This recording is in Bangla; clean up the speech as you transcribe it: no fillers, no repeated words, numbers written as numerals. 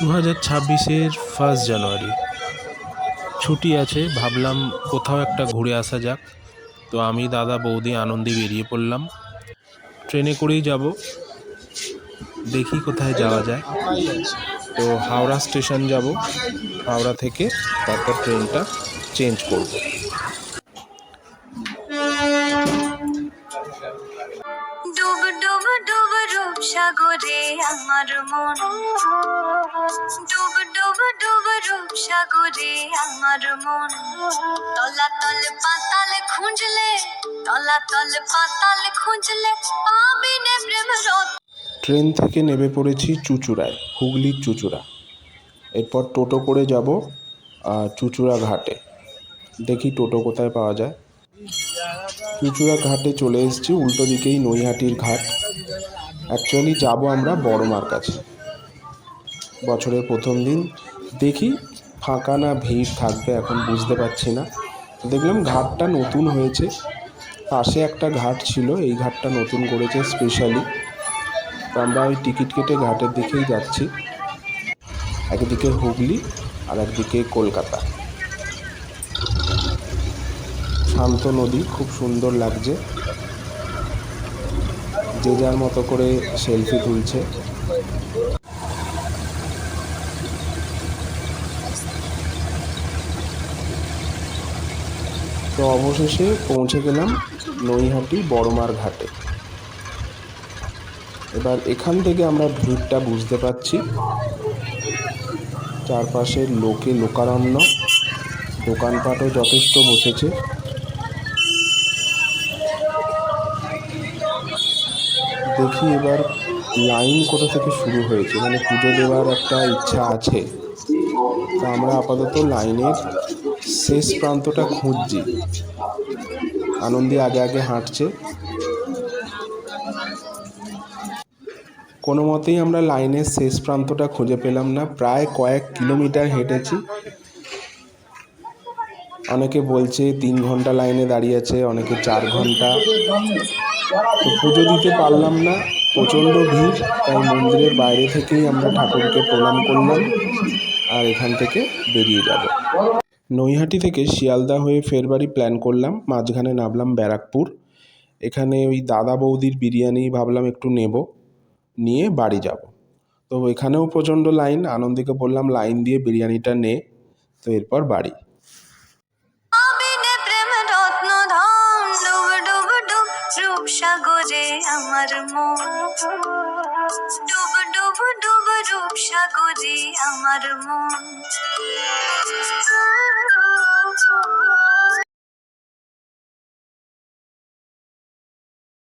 2026-এর 1 জানুয়ারি ছুটি আছে, ভাবলাম কোথাও একটা ঘুরে আসা যাক। তো আমি, দাদা, বৌদি আনন্দে বেরিয়ে পড়লাম। ট্রেনে করেই যাব, দেখি কোথায় যাওয়া যায়। তো হাওড়া স্টেশন যাব, হাওড়া থেকে তারপর ট্রেনটা চেঞ্জ করব। ডুব ডুব ডুব রূপ সাগরে আমার মন, ডুব ডুব ডুব রূপ সাগরে আমার মন, তলাতল পাতাল খুঁজলে, তলাতল পাতাল খুঁজলে পাবি নে প্রেম রত। ট্রেন থেকে নেমে পড়েছি চুঁচুড়ায়, হুগলির চুঁচুড়া। এরপর টোটো করে যাব চুঁচুড়া ঘাটে। দেখি টোটো কোথায় পাওয়া যায়। চুঁচুড়া ঘাটে চলে এসেছি, উল্টো দিকেই নৈহাটির ঘাট। অ্যাকচুয়ালি যাব আমরা বড়মার কাছে। বছরের প্রথম দিন, দেখি ফাঁকা না ভিড় থাকবে, এখন বুঝতে পারছি না। দেখলাম ঘাটটা নতুন হয়েছে, পাশে একটা ঘাট ছিল, এই ঘাটটা নতুন করেছে স্পেশালি। তো আমরা ওই টিকিট কেটে ঘাটের দিকেই যাচ্ছি। একদিকে হুগলি আর একদিকে কলকাতা। শান্ত নদী, খুব সুন্দর লাগছে। যে যার মতো করে সেলফি তুলছে। তো অবশেষে পৌঁছে গেলাম নৈহাটি বড়মার ঘাটে। এবার এখান থেকে আমরা ভিড়টা বুঝতে পারছি। চারপাশের লোকে লোকারণ্য, দোকানপাটও যথেষ্ট বসেছে। দেখি এবার লাইন কোথা থেকে শুরু হয়েছে, মানে পুজো দেওয়ার একটা ইচ্ছা আছে। তো আমরা আপাতত লাইনের শেষ প্রান্তটা খুঁজছি। আনন্দী আগে আগে হাঁটছে। কোনো মতেই আমরা লাইনের শেষ প্রান্তটা খুঁজে পেলাম না। প্রায় কয়েক কিলোমিটার হেঁটেছি। অনেকে বলছে 3 ঘন্টা লাইনে দাঁড়িয়ে আছে, অনেকে 4 ঘন্টা। তো পুজো দিতে পারলাম না, প্রচণ্ড ভিড়। তাই মন্দিরের বাইরে থেকেই আমরা ঠাকুরকে প্রণাম করলাম আর এখান থেকে বেরিয়ে যাব। নৈহাটি থেকে শিয়ালদা হয়ে ফের বাড়ি প্ল্যান করলাম। মাঝখানে নামলাম ব্যারাকপুর। এখানে ওই দাদা বৌদির বিরিয়ানি ভাবলাম একটু নেব, নিয়ে বাড়ি যাব। তো এখানেও প্রচণ্ড লাইন। আনন্দীকে বললাম লাইন দিয়ে বিরিয়ানিটা নে। তো এরপর বাড়ি। পাবি নে প্রেম রত্ন ধাম, ডুব ডুব ডুব রূপ সাগরে আমার মন, ডুব ডুব ডুব রূপ সাগরে আমার মন।